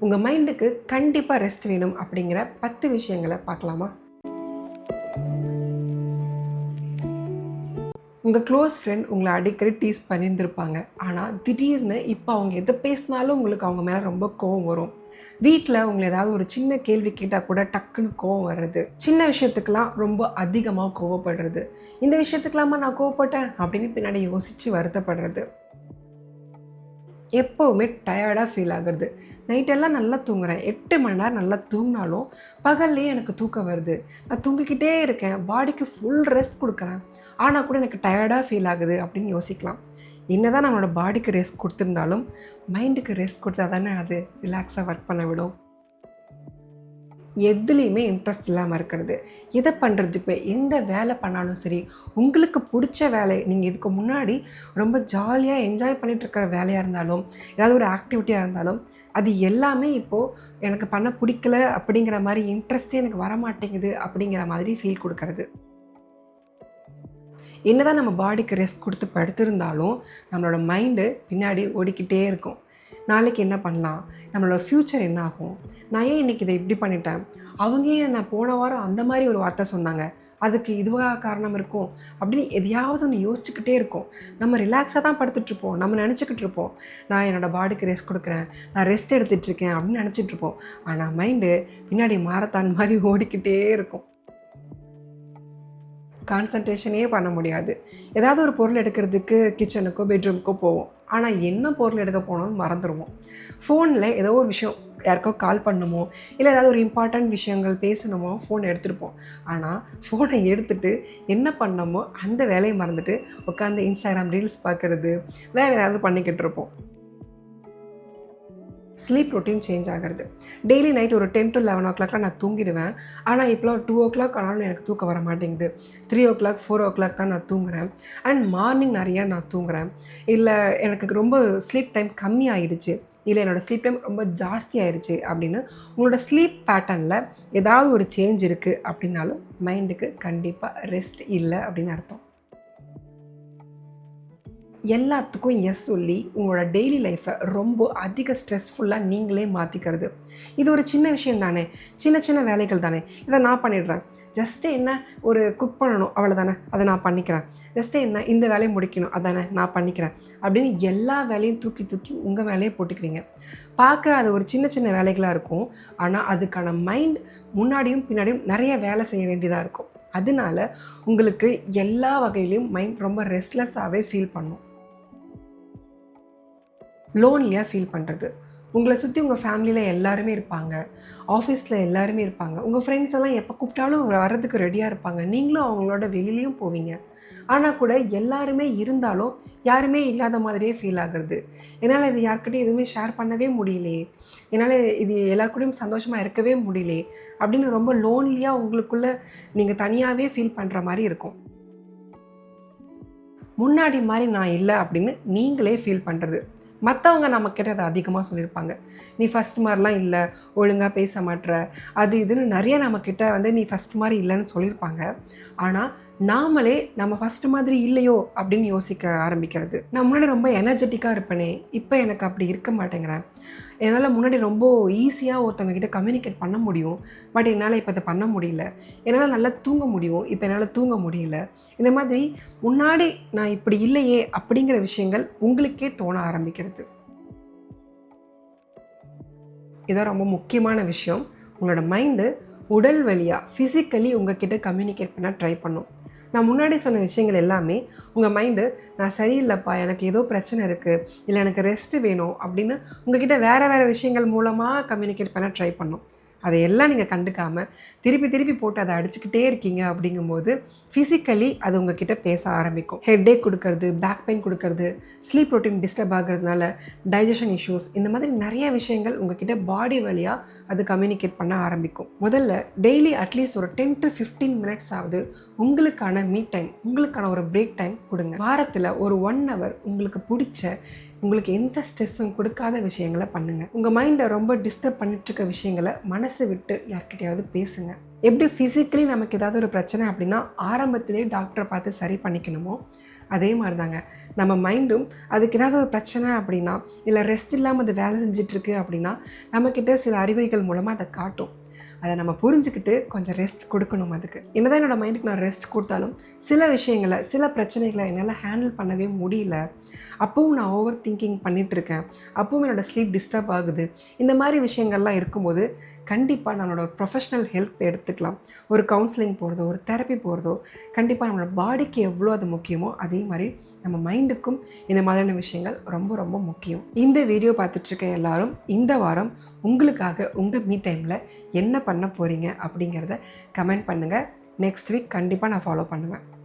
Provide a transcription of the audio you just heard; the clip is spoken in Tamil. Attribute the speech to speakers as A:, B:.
A: உங்கள் மைண்டுக்கு கண்டிப்பாக ரெஸ்ட் வேணும் அப்படிங்கிற 10 விஷயங்களை பார்க்கலாமா? உங்கள் க்ளோஸ் ஃப்ரெண்ட் உங்களை அடிக்கடி டீஸ் பண்ணியிருந்திருப்பாங்க. ஆனால் திடீர்னு இப்போ அவங்க எதை பேசினாலும் உங்களுக்கு அவங்க மேலே ரொம்ப கோவம் வரும். வீட்டில் உங்களை ஏதாவது ஒரு சின்ன கேள்வி கேட்டால் கூட டக்குன்னு கோவம் வர்றது, சின்ன விஷயத்துக்கெல்லாம் ரொம்ப அதிகமாக கோவப்படுறது, இந்த விஷயத்துக்கெல்லாமா நான் கோவப்பட்டேன் அப்படின்னு பின்னாடி யோசித்து வருத்தப்படுறது, எப்போவுமே டயர்டாக ஃபீல் ஆகுறது. நைட்டெல்லாம் நல்லா தூங்குறேன், 8 மணி நேரம் நல்லா தூங்கினாலும் பகல்லையே எனக்கு தூக்கம் வருது. நான் தூங்கிக்கிட்டே இருக்கேன், பாடிக்கு ஃபுல் ரெஸ்ட் கொடுக்குறேன், ஆனால் கூட எனக்கு டயர்டாக ஃபீல் ஆகுது அப்படின்னு யோசிக்கலாம். என்னதான் நம்மளோட பாடிக்கு ரெஸ்ட் கொடுத்துருந்தாலும் மைண்டுக்கு ரெஸ்ட் கொடுத்தா தானே அது ரிலாக்ஸாக ஒர்க் பண்ண விடும். எதுலேயுமே இன்ட்ரெஸ்ட் இல்லாமல் இருக்கிறது, எதை பண்ணுறதுக்கு எந்த வேலை பண்ணாலும் சரி, உங்களுக்கு பிடிச்ச வேலை, நீங்கள் இதுக்கு முன்னாடி ரொம்ப ஜாலியாக என்ஜாய் பண்ணிகிட்ருக்கிற வேலையாக இருந்தாலும், ஏதாவது ஒரு ஆக்டிவிட்டியாக இருந்தாலும், அது எல்லாமே இப்போது எனக்கு பண்ண பிடிக்கல அப்படிங்கிற மாதிரி, இன்ட்ரெஸ்ட்டே எனக்கு வரமாட்டேங்குது அப்படிங்கிற மாதிரி ஃபீல் கொடுக்கறது. என்னதான் நம்ம பாடிக்கு ரெஸ்ட் கொடுத்து படுத்திருந்தாலும் நம்மளோட மைண்டு பின்னாடி ஓடிக்கிட்டே இருக்கும். நாளைக்கு என்ன பண்ணலாம், நம்மளோட ஃப்யூச்சர் என்ன ஆகும், நான் ஏன் இன்றைக்கி இதை இப்படி பண்ணிட்டேன், அவங்க ஏன் நான் போன வாரம் அந்த மாதிரி ஒரு வார்த்தை சொன்னாங்க, அதுக்கு இதுவாக காரணம் இருக்கும் அப்படின்னு எதையாவது ஒன்று யோசிச்சுக்கிட்டே இருக்கும். நம்ம ரிலாக்ஸாக தான் படுத்துட்ருப்போம், நம்ம நினச்சிக்கிட்டு இருப்போம் நான் என்னோடய பாடிக்கு ரெஸ்ட் கொடுக்குறேன், நான் ரெஸ்ட் எடுத்துகிட்ருக்கேன் அப்படின்னு நினச்சிட்ருப்போம். ஆனால் மைண்டு பின்னாடி மாரத்தான் மாதிரி ஓடிக்கிட்டே இருக்கும். கான்சன்ட்ரேஷனே பண்ண முடியாது. ஏதாவது ஒரு பொருள் எடுக்கிறதுக்கு கிச்சனுக்கோ பெட்ரூமுக்கோ போவோம், ஆனால் என்ன பொருள் எடுக்க போனோம்னு மறந்துடுவோம். ஃபோனில் ஏதோ ஒரு விஷயம் யாருக்கோ கால் பண்ணணுமோ, இல்லை ஏதாவது ஒரு இம்பார்ட்டண்ட் விஷயங்கள் பேசணுமோ ஃபோன் எடுத்துருப்போம். ஆனால் ஃபோனை எடுத்துகிட்டு என்ன பண்ணமோ அந்த வேலையை மறந்துட்டு உட்காந்து இன்ஸ்டாகிராம் ரீல்ஸ் பார்க்குறது, வேறு ஏதாவது பண்ணிக்கிட்டு இருப்போம். ஸ்லீப் ரொட்டீன் சேஞ்ச் ஆகிறது. டெய்லி நைட் ஒரு 10 to 11 o'clock நான் தூங்கிடுவேன். ஆனால் இப்போலாம் 2 o'clock ஆனாலும் எனக்கு தூக்கம் வர மாட்டேங்குது. 3 o'clock 4 o'clock தான் நான் தூங்குறேன். அண்ட் மார்னிங் நிறையா நான் தூங்குறேன். இல்லை எனக்கு ரொம்ப ஸ்லீப் டைம் கம்மி ஆகிடுச்சு, இல்லை என்னோடய ஸ்லீப் டைம் ரொம்ப ஜாஸ்தி ஆகிடுச்சு அப்படின்னு உங்களோட ஸ்லீப் பேட்டர்னில் ஏதாவது ஒரு சேஞ்ச் இருக்குது அப்படின்னாலும் மைண்டுக்கு கண்டிப்பாக ரெஸ்ட் இல்லை அப்படின்னு அர்த்தம். எல்லாத்துக்கும் எஸ் சொல்லி உங்களோட டெய்லி லைஃப்பை ரொம்ப அதிக ஸ்ட்ரெஸ்ஃபுல்லாக நீங்களே மாற்றிக்கிறது. இது ஒரு சின்ன விஷயம் தானே, சின்ன சின்ன வேலைகள் தானே, இதை நான் பண்ணிடுறேன். ஜஸ்ட்டு என்ன, ஒரு குக் பண்ணணும் அவ்வளோதானே, அதை நான் பண்ணிக்கிறேன். ஜஸ்ட்டு என்ன, இந்த வேலையை முடிக்கணும் அதானே நான் பண்ணிக்கிறேன் அப்படின்னு எல்லா வேலையும் தூக்கி தூக்கி உங்கள் வேலையை போட்டுக்குவீங்க. பார்க்க அது ஒரு சின்ன சின்ன வேலைகளாக இருக்கும், ஆனால் அதுக்கான மைண்ட் முன்னாடியும் பின்னாடியும் நிறைய வேலை செய்ய வேண்டியதாக இருக்கும். அதனால உங்களுக்கு எல்லா வகையிலையும் மைண்ட் ரொம்ப ரெஸ்ட்லெஸ்ஸாகவே ஃபீல் பண்ணும். லோன்லியாக ஃபீல் பண்ணுறது. உங்களை சுற்றி உங்கள் ஃபேமிலியில் எல்லாருமே இருப்பாங்க, ஆஃபீஸில் எல்லாருமே இருப்பாங்க, உங்கள் ஃப்ரெண்ட்ஸ் எல்லாம் எப்போ கூப்பிட்டாலும் வர்றதுக்கு ரெடியாக இருப்பாங்க, நீங்களும் அவங்களோட வெளியிலையும் போவீங்க. ஆனால் கூட எல்லாருமே இருந்தாலும் யாருமே இல்லாத மாதிரியே ஃபீல் ஆகுறது. என்னால் இது யார்கிட்டையும் எதுவுமே ஷேர் பண்ணவே முடியலையே, என்னால் இது எல்லாருக்கூடையும் சந்தோஷமாக இருக்கவே முடியலையே அப்படின்னு ரொம்ப லோன்லியாக உங்களுக்குள்ளே நீங்கள் தனியாகவே ஃபீல் பண்ணுற மாதிரி இருக்கும். முன்னாடி மாதிரி நான் இல்லை அப்படின்னு நீங்களே ஃபீல் பண்ணுறது. மற்றவங்க நம்மக்கிட்ட அதை அதிகமாக சொல்லியிருப்பாங்க. நீ ஃபஸ்ட் மாதிரிலாம் இல்லை, ஒழுங்காக பேச மாட்ற, அது இதுன்னு நிறைய நம்மக்கிட்ட நீ ஃபஸ்ட் மாதிரி இல்லைன்னு சொல்லியிருப்பாங்க. ஆனால் நாமளே நம்ம ஃபஸ்ட்டு மாதிரி இல்லையோ அப்படின்னு யோசிக்க ஆரம்பிக்கிறது. நான் முன்னாடி ரொம்ப எனர்ஜெட்டிக்காக இருப்பேனே, இப்போ எனக்கு அப்படி இருக்க மாட்டேங்கிறேன். என்னால் முன்னாடி ரொம்ப ஈஸியாக ஒருத்தவங்கக்கிட்ட கம்யூனிகேட் பண்ண முடியும், பட் என்னால் இப்போ அதை பண்ண முடியல. என்னால் நல்லா தூங்க முடியும், இப்போ என்னால் தூங்க முடியல. இந்த மாதிரி முன்னாடி நான் இப்படி இல்லையே அப்படிங்கிற விஷயங்கள் உங்களுக்கே தோண ஆரம்பிக்கிறது. இதான் ரொம்ப முக்கியமான விஷயம். உங்களோட மைண்டு உடல் வழியாக ஃபிசிக்கலி உங்ககிட்ட கம்யூனிகேட் பண்ண ட்ரை பண்ணும். நான் முன்னாடி சொன்ன விஷயங்கள் எல்லாமே உங்கள் மைண்டு நான் சரியில்லைப்பா, எனக்கு ஏதோ பிரச்சனை இருக்குது, இல்லை எனக்கு ரெஸ்ட்டு வேணும் அப்படின்னு உங்ககிட்ட வேறு விஷயங்கள் மூலமாக கம்யூனிகேட் பண்ண ட்ரை பண்ணும். அதையெல்லாம் நீங்கள் கண்டுக்காமல் திருப்பி திருப்பி போட்டு அதை அடிச்சுக்கிட்டே இருக்கீங்க அப்படிங்கும்போது ஃபிசிக்கலி அது உங்ககிட்ட பேச ஆரம்பிக்கும். ஹெட்டேக் கொடுக்கறது, பேக் பெயின் கொடுக்கறது, ஸ்லீப் ரொட்டீன் டிஸ்டர்ப் ஆகிறதுனால டைஜஷன் இஷ்யூஸ், இந்த மாதிரி நிறைய விஷயங்கள் உங்ககிட்ட பாடி வழியாக அது கம்யூனிகேட் பண்ண ஆரம்பிக்கும். முதல்ல டெய்லி அட்லீஸ்ட் ஒரு 10 to 15 minutes ஆகுது உங்களுக்கான மீ டைம், உங்களுக்கான ஒரு பிரேக் டைம் கொடுங்க. வாரத்தில் ஒரு 1 hour உங்களுக்கு பிடிச்ச, உங்களுக்கு எந்த ஸ்ட்ரெஸ்ஸும் கொடுக்காத விஷயங்களை பண்ணுங்கள். உங்கள் மைண்டை ரொம்ப டிஸ்டர்ப் பண்ணிகிட்ருக்க விஷயங்களை மனசை விட்டு யார்கிட்டையாவது பேசுங்க. எப்படி ஃபிசிக்கலி நமக்கு ஏதாவது ஒரு பிரச்சனை அப்படின்னா ஆரம்பத்திலே டாக்டரை பார்த்து சரி பண்ணிக்கணுமோ, அதே மாதிரி தாங்க நம்ம மைண்டும் அதுக்கு ஏதாவது ஒரு பிரச்சனை அப்படின்னா, இல்லை ரெஸ்ட் இல்லாமல் அது வேலை செஞ்சிட்ருக்கு அப்படின்னா, நம்மக்கிட்ட சில அறிகுறிகள் மூலமாக அதை காட்டும். அதை நம்ம புரிஞ்சுக்கிட்டு கொஞ்சம் ரெஸ்ட் கொடுக்கணும் அதுக்கு. என்னதான் என்னோடய மைண்டுக்கு நான் ரெஸ்ட் கொடுத்தாலும் சில விஷயங்களை, சில பிரச்சனைகளை என்னால் ஹேண்டில் பண்ணவே முடியல. அப்பவும் நான் ஓவர் திங்கிங் பண்ணிகிட்ருக்கேன். அப்பவும் என்னோடய ஸ்லீப் டிஸ்டர்ப் ஆகுது. இந்த மாதிரி விஷயங்கள்லாம் இருக்கும்போது கண்டிப்பாக நம்மளோட ஒரு ப்ரொஃபஷ்னல் ஹெல்ப் எடுத்துக்கலாம். ஒரு கவுன்சிலிங் போகிறதோ, ஒரு தெரப்பி போகிறதோ, கண்டிப்பாக நம்மளோட பாடிக்கு எவ்வளோ அது முக்கியமோ அதே மாதிரி நம்ம மைண்டுக்கும் இந்த மாதிரியான விஷயங்கள் ரொம்ப ரொம்ப முக்கியம். இந்த வீடியோ பார்த்துட்ருக்க எல்லாரும் இந்த வாரம் உங்களுக்காக உங்கள் மீ டைமில் என்ன பண்ண போகிறீங்க அப்படிங்கிறத கமெண்ட் பண்ணுங்கள். நெக்ஸ்ட் வீக் கண்டிப்பாக நான் ஃபாலோ பண்ணுவேன்.